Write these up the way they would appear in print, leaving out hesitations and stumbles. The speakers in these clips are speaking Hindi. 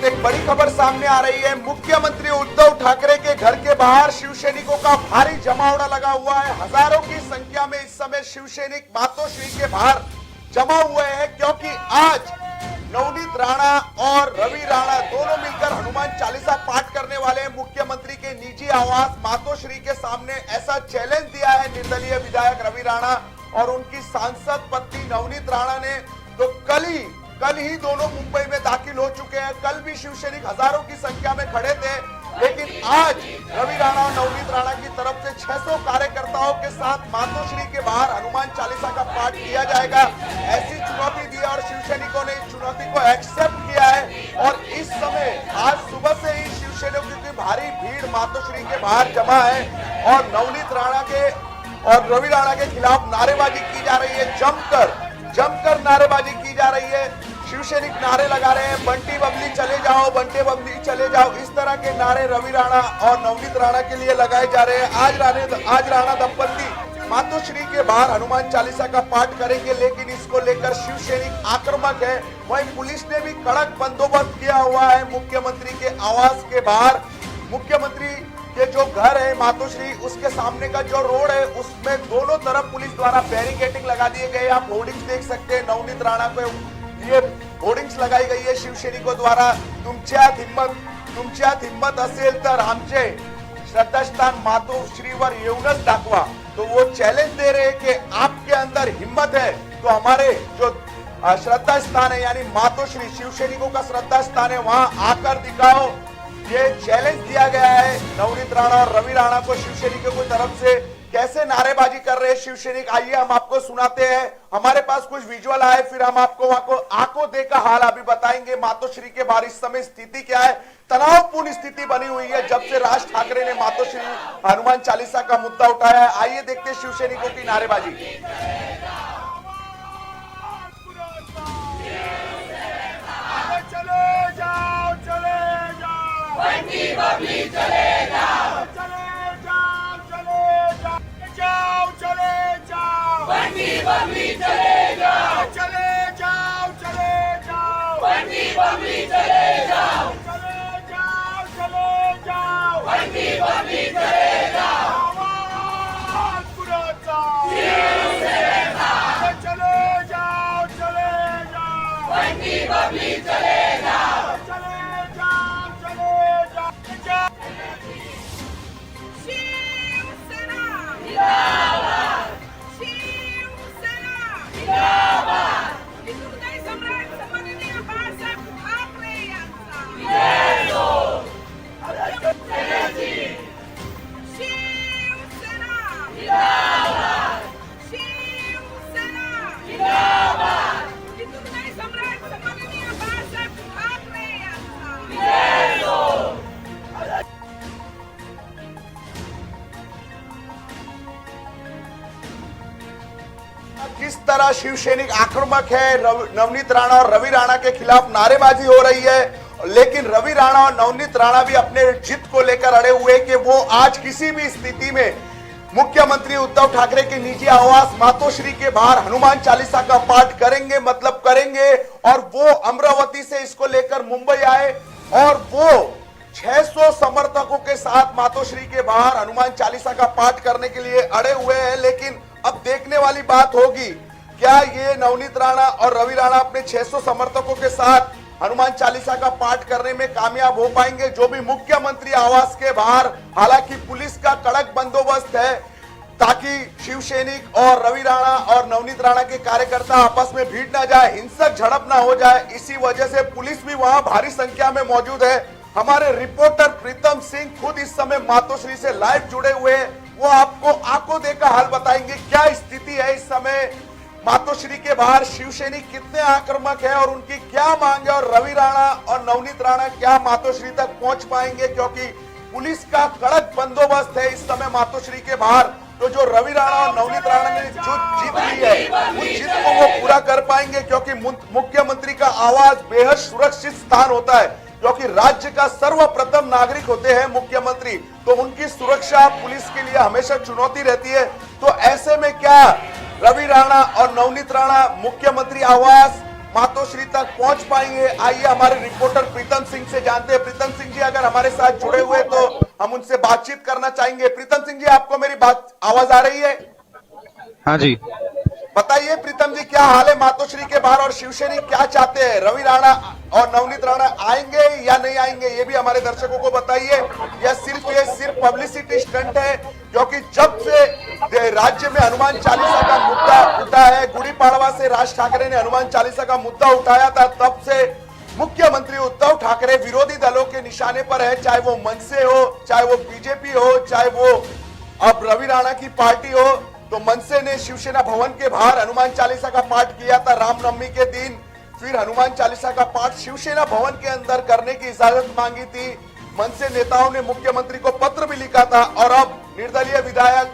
वक्त एक बड़ी खबर सामने आ रही है। मुख्यमंत्री उद्धव ठाकरे के घर के बाहर शिवसैनिकों का भारी जमावड़ा लगा हुआ है। हजारों की संख्या में इस समय शिवसैनिक मातोश्री के बाहर जमा हुए हैं, क्योंकि आज नवनीत राणा और रवि राणा दोनों मिलकर हनुमान चालीसा पाठ करने वाले हैं। मुख्यमंत्री के निजी आवास मातोश्री के सामने ऐसा चैलेंज दिया है निर्दलीय विधायक रवि राणा और उनकी सांसद पत्नी नवनीत राणा ने। तो कल ही दोनों मुंबई में दाखिल हो चुके हैं। कल भी शिवसैनिक हजारों की संख्या में खड़े थे, लेकिन आज रवि राणा और नवनीत राणा की तरफ से 600 कार्यकर्ताओं के साथ मातोश्री के बाहर हनुमान चालीसा का पाठ किया जाएगा, ऐसी चुनौती दी और शिवसैनिकों ने इस चुनौती को एक्सेप्ट किया है। और इस समय आज सुबह से ही शिवसैनिकों की भारी भीड़ मातोश्री के बाहर जमा है और नवनीत राणा के और रवि राणा के खिलाफ नारेबाजी की जा रही है। जमकर नारेबाजी की जा रही है। शिवसैनिक नारे लगा रहे हैं, बंटी बबली चले जाओ, बंटे बबली चले जाओ, इस तरह के नारे रवि राणा और नवनीत राणा के लिए लगाए जा रहे हैं। आज राणा दंपत्ति मातोश्री के बाहर हनुमान चालीसा का पाठ करेंगे, लेकिन इसको लेकर शिवसैनिक आक्रामक है। वहीं पुलिस ने भी कड़क बंदोबस्त किया हुआ है मुख्यमंत्री के आवास के बाहर। मुख्यमंत्री के जो घर है मातोश्री, उसके सामने का जो रोड है उसमें दोनों तरफ पुलिस द्वारा बैरिकेडिंग लगा दिए गए। आप होर्डिंग्स देख सकते हैं, नवनीत राणा पे ये होर्डिंग्स लगाई गई है शिवसैनिकों द्वारा। तुमच्यात हिम्मत असेल तर आमचे श्रद्धास्थान मातोश्रीवर येऊनच दाखवा। तो वो चैलेंज दे रहे हैं कि आपके अंदर हिम्मत है तो हमारे जो श्रद्धा स्थान है यानी मातोश्री शिवसैनिकों का श्रद्धा स्थान है, वहां आकर दिखाओ। ये चैलेंज दिया गया है नवनीत राणा और रवि राणा को शिवसैनिकों की तरफ से। कैसे नारेबाजी कर रहे हैं शिवसैनिक, आइए हम आपको सुनाते हैं। हमारे पास कुछ विजुअल आए, फिर हम आपको आंखों देखा हाल अभी बताएंगे। मातोश्री के बाहर इस समय स्थिति क्या है? तनावपूर्ण स्थिति बनी हुई है जब से राज ठाकरे ने मातोश्री हनुमान चालीसा का मुद्दा उठाया है। आइए देखते हैं शिवसैनिकों की नारेबाजी। बंटी बबली चले जाओ, चले जाओ, चले जाओ, जाओ, चले जाओ, बंटी बबली चले जाओ, चले जाओ, चले जाओ, बंटी बबली चले जाओ, चले जाओ, चले जाओ, बंटी बबली चले जाओ। आवाज पुराता शिवसेना, चले जाओ, चले जाओ, बंटी बबली चले जाओ, चले जाओ, चले जाओ। शिवसेना जिंदाबाद, शिवसेना जिंदाबाद, हिंदुत्ववादी सम्राट सन्माननीय बाळासाहेब ठाकरे यांचा जय हो। शिवसेना जिंदाबाद, शिवसेना जिंदाबाद, हिंदुत्ववादी सम्राट सन्माननीय बाळासाहेब ठाकरे यांचा जय हो। किस तरह शिवसैनिक आक्रामक है, नवनीत राणा और रवि राणा के खिलाफ नारेबाजी हो रही है, लेकिन रवि राणा और नवनीत राणा भी अपने जिद को लेकर अड़े हुए कि वो आज किसी भी स्थिति में मुख्यमंत्री उद्धव ठाकरे के निजी आवास मातोश्री के बाहर हनुमान चालीसा का पाठ करेंगे, मतलब करेंगे। और वो अमरावती से इसको लेकर मुंबई आए और वो 600 समर्थकों के साथ मातोश्री के बाहर हनुमान चालीसा का पाठ करने के लिए अड़े हुए हैं। लेकिन अब देखने वाली बात होगी, क्या ये नवनीत राणा और रवि राणा अपने 600 समर्थकों के साथ हनुमान चालीसा का पाठ करने में कामयाब हो पाएंगे? जो भी मुख्यमंत्री आवास के बाहर, हालांकि पुलिस का कड़क बंदोबस्त है ताकि शिवसैनिक और रवि राणा और नवनीत राणा के कार्यकर्ता आपस में भीड़ ना जाए, हिंसक झड़प ना हो जाए, इसी वजह से पुलिस भी वहां भारी संख्या में मौजूद है। हमारे रिपोर्टर प्रीतम सिंह खुद इस समय मातोश्री से लाइव जुड़े हुए हैं, वो आपको आंखों देखा हाल बताएंगे। क्या स्थिति है इस समय मातोश्री के बाहर, शिवसैनिक कितने आक्रामक है और उनकी क्या मांग है, और रवि राणा और नवनीत राणा क्या मातोश्री तक पहुंच पाएंगे? क्योंकि पुलिस का कड़क बंदोबस्त है इस समय मातोश्री के बाहर। तो जो रवि राणा और नवनीत राणा ने जो जीत ली है उस जीत को वो पूरा कर पाएंगे, क्योंकि मुख्यमंत्री का आवास बेहद सुरक्षित स्थान होता है, क्योंकि राज्य का सर्वप्रथम नागरिक होते हैं मुख्यमंत्री, तो उनकी सुरक्षा पुलिस के लिए हमेशा चुनौती रहती है। तो ऐसे में क्या रवि राणा और नवनीत राणा मुख्यमंत्री आवास मातोश्री तक पहुंच पाएंगे। आइए हमारे रिपोर्टर प्रीतम सिंह से जानते हैं। प्रीतम सिंह जी अगर हमारे साथ जुड़े हुए तो हम उनसे बातचीत करना चाहेंगे। प्रीतम सिंह जी, आपको मेरी बात आवाज आ रही है? हाँ जी। बताइए प्रीतम जी, क्या हाल है मातोश्री के बाहर और शिवसैनिक क्या चाहते हैं? रवि राणा और नवनीत राणा आएंगे या नहीं आएंगे, ये भी हमारे दर्शकों को बताइए। या ये सिर्फ पब्लिसिटी स्टंट है? क्योंकि जब से राज्य में हनुमान चालीसा का मुद्दा उठा है, गुड़ी पाड़वा से राज ठाकरे ने हनुमान चालीसा का मुद्दा उठाया था, तब से मुख्यमंत्री उद्धव ठाकरे विरोधी दलों के निशाने पर है, चाहे वो मनसे हो, चाहे वो बीजेपी हो, चाहे वो अब रवि राणा की पार्टी हो। तो मनसे ने शिवसेना भवन के बाहर हनुमान चालीसा का पाठ किया था रामनवमी के दिन। फिर हनुमान चालीसा का पाठ शिवसेना भवन के अंदर करने की इजाजत मांगी थी। मनसे नेताओं ने मुख्यमंत्री को पत्र भी लिखा था और अब निर्दलीय विधायक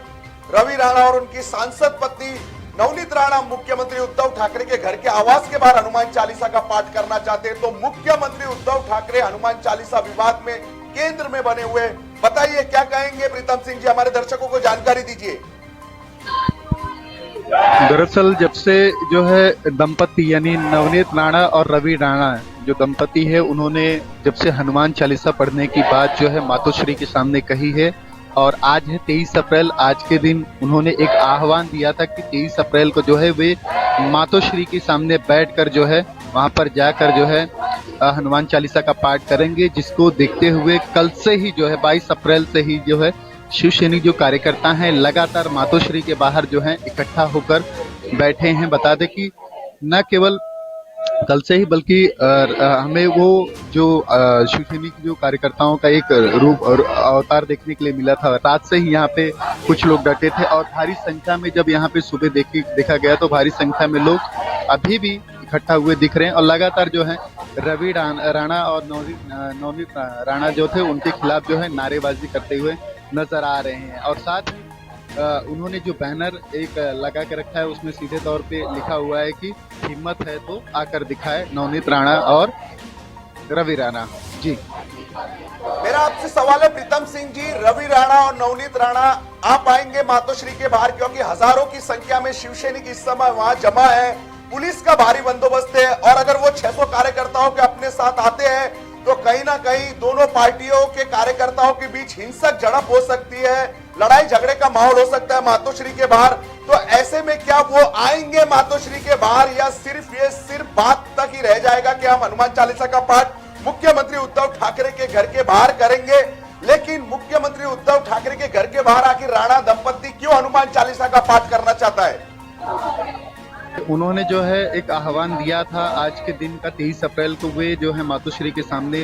रवि राणा और उनकी सांसद पत्नी नवनीत राणा मुख्यमंत्री उद्धव ठाकरे के घर के आवास के बाहर हनुमान चालीसा का पाठ करना चाहते हैं। तो मुख्यमंत्री उद्धव ठाकरे हनुमान चालीसा विवाद में केंद्र में बने हुए। बताइए क्या कहेंगे प्रीतम सिंह जी, हमारे दर्शकों को जानकारी दीजिए। दरअसल जब से जो है दंपति यानी नवनीत राणा और रवि राणा जो दंपति है, उन्होंने जब से हनुमान चालीसा पढ़ने की बात जो है मातोश्री के सामने कही है, और आज है 23 अप्रैल, आज के दिन उन्होंने एक आह्वान दिया था कि 23 अप्रैल को जो है वे मातोश्री के सामने बैठकर जो है वहां पर जाकर जो है हनुमान चालीसा का पाठ करेंगे, जिसको देखते हुए कल से ही जो है 22 अप्रैल से ही जो है शिवसैनिक जो कार्यकर्ता हैं लगातार मातोश्री के बाहर जो हैं इकट्ठा होकर बैठे हैं। बता दें कि न केवल कल से ही बल्कि हमें वो जो शिवसैनिक जो कार्यकर्ताओं का एक रूप और अवतार देखने के लिए मिला था, रात से ही यहाँ पे कुछ लोग डटे थे और भारी संख्या में जब यहाँ पे सुबह देखा गया तो भारी संख्या में लोग अभी भी इकट्ठा हुए दिख रहे हैं और लगातार जो है रवि राणा और नवनीत राणा जो थे उनके खिलाफ जो है नारेबाजी करते हुए नजर आ रहे हैं। और साथ ही उन्होंने जो बैनर एक लगा के रखा है उसमें सीधे तौर पे लिखा हुआ है कि हिम्मत है तो आकर दिखाए नवनीत राणा और रवि राणा। जी मेरा आपसे सवाल है प्रीतम सिंह जी, रवि राणा और नवनीत राणा आ पाएंगे मातोश्री के बाहर? क्योंकि हजारों की संख्या में शिवसैनिक इस समय वहां जमा है, पुलिस का भारी बंदोबस्त है, और अगर वो 600 कार्यकर्ताओं के अपने साथ आते हैं तो कहीं ना कहीं दोनों पार्टियों के कार्यकर्ताओं के बीच हिंसक झड़प हो सकती है, लड़ाई झगड़े का माहौल हो सकता है मातोश्री के बाहर। तो ऐसे में क्या वो आएंगे मातोश्री के बाहर, या सिर्फ बात तक ही रह जाएगा कि हम हनुमान चालीसा का पाठ मुख्यमंत्री उद्धव ठाकरे के घर के बाहर करेंगे? लेकिन मुख्यमंत्री उद्धव ठाकरे के घर के बाहर आखिर राणा दंपति क्यों हनुमान चालीसा का पाठ करना चाहता है? उन्होंने जो है एक आह्वान दिया था आज के दिन का 23 अप्रैल को, वे जो है मातोश्री के सामने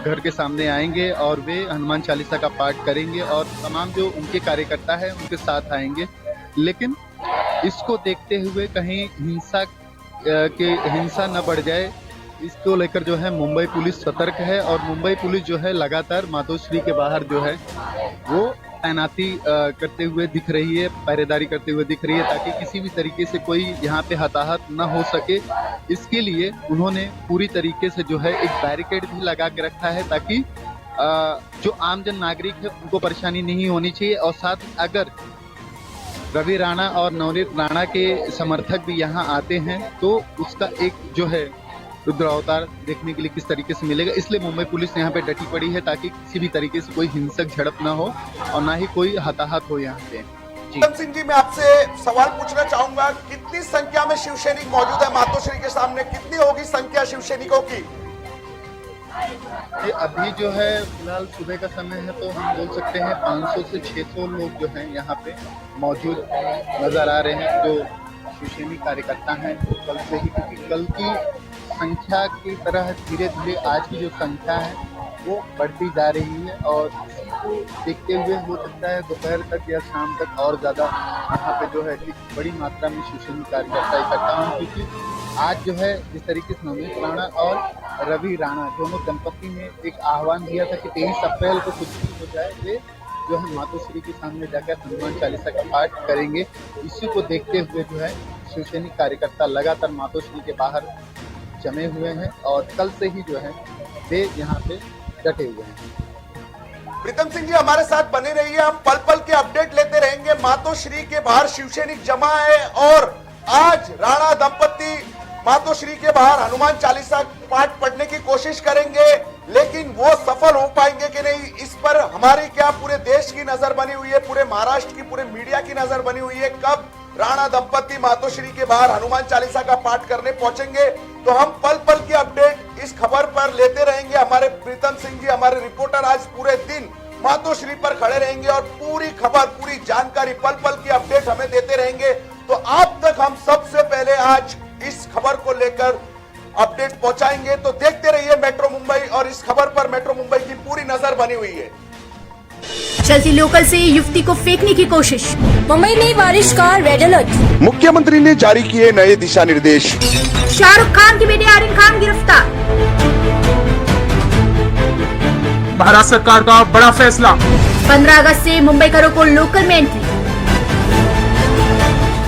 घर के सामने आएंगे और वे हनुमान चालीसा का पाठ करेंगे और तमाम जो उनके कार्यकर्ता है उनके साथ आएंगे। लेकिन इसको देखते हुए कहीं हिंसा न बढ़ जाए, इसको लेकर जो है मुंबई पुलिस सतर्क है और मुंबई पुलिस जो है लगातार मातोश्री के बाहर जो है वो तैनाती करते हुए दिख रही है, पहरेदारी करते हुए दिख रही है, ताकि किसी भी तरीके से कोई यहाँ पे हताहत न हो सके। इसके लिए उन्होंने पूरी तरीके से जो है एक बैरिकेड भी लगा के रखा है, ताकि जो आमजन नागरिक है उनको परेशानी नहीं होनी चाहिए। और साथ अगर रवि राणा और नवनीत राणा के समर्थक भी यहाँ आते हैं तो उसका एक जो है रुद्र अवतार देखने के लिए किस तरीके से मिलेगा, इसलिए मुंबई पुलिस यहाँ पे डटी पड़ी है ताकि किसी भी तरीके से कोई हिंसक झड़प ना हो और ना ही कोई हताहत हो यहाँ पे। प्रीतम सिंह जी, मैं आपसे सवाल पूछना चाहूंगा, कितनी संख्या में शिवसैनिक मौजूद है मातोश्री के सामने? कितनी होगी संख्या शिवसैनिकों की? ये अभी जो है फिलहाल सुबह का समय है तो हम बोल सकते हैं 500 से 600 लोग जो हैं यहाँ पे मौजूद नजर आ रहे हैं, जो शिवसैनिक कार्यकर्ता हैं। कल से ही, क्योंकि कल की संख्या की तरह धीरे धीरे आज की जो संख्या है वो बढ़ती जा रही है और इसी को देखते हुए हो सकता है दोपहर तक या शाम तक और ज़्यादा यहाँ पे जो है एक बड़ी मात्रा में शिवसैनिक कार्यकर्ता इकट्ठा हों, क्योंकि आज जो है जिस तरीके से नवनीत राणा और रवि राणा दोनों दंपति ने एक आह्वान दिया था कि 23 अप्रैल को कुछ भी हो जाए वे जो है मातोश्री के सामने जाकर हनुमान चालीसा का पाठ करेंगे। इसी को देखते हुए जो है शिवसैनिक कार्यकर्ता लगातार मातोश्री के बाहर जमे हुए हैं और कल से ही जो है वे यहाँ पे डटे हुए हैं। प्रीतम सिंह जी हमारे साथ बने रहिए, हम पल पल के अपडेट लेते रहेंगे। मातोश्री के बाहर शिवसैनिक जमा है और आज राणा दंपति मातोश्री के बाहर हनुमान चालीसा पाठ पढ़ने की कोशिश करेंगे, लेकिन वो सफल हो पाएंगे कि नहीं, इस पर हमारी क्या पूरे देश की नजर बनी हुई है, पूरे महाराष्ट्र की, पूरे मीडिया की नजर बनी हुई है। कब राणा दंपति मातोश्री के बाहर हनुमान चालीसा का पाठ करने पहुंचेंगे, तो हम पल पल की अपडेट इस खबर पर लेते रहेंगे। हमारे प्रीतम सिंह जी, हमारे रिपोर्टर, आज पूरे दिन मातोश्री पर खड़े रहेंगे और पूरी खबर, पूरी जानकारी, पल पल की अपडेट हमें देते रहेंगे। तो आप तक हम सबसे पहले आज इस खबर को लेकर अपडेट पहुंचाएंगे। तो देखते रहिए मेट्रो मुंबई, और इस खबर पर मेट्रो मुंबई की पूरी नजर बनी हुई है। चलती लोकल से युवती को फेंकने की कोशिश, मुंबई में बारिश का रेड अलर्ट। मुख्यमंत्री ने जारी किए नए दिशा निर्देश। शाहरुख खान की बेटी आर्यन खान गिरफ्तार। महाराष्ट्र सरकार का बड़ा फैसला। 15 अगस्त से मुंबईकरों को लोकल में एंट्री।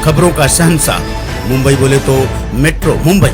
खबरों का शहंशाह मुंबई बोले तो मेट्रो मुंबई।